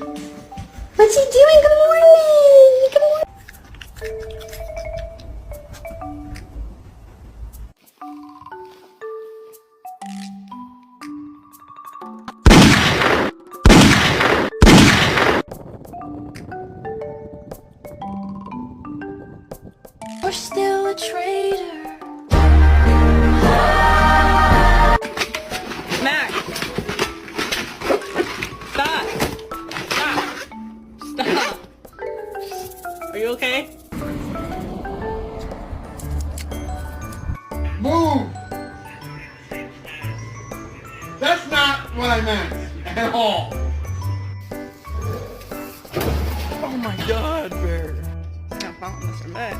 What's he doing? Good morning! Good morning! You're still a traitor. Mac! Stop! Stop! Stop! Are you okay? Move! That's not what I meant at all. Oh my god, Bear. I found Mr. Mac.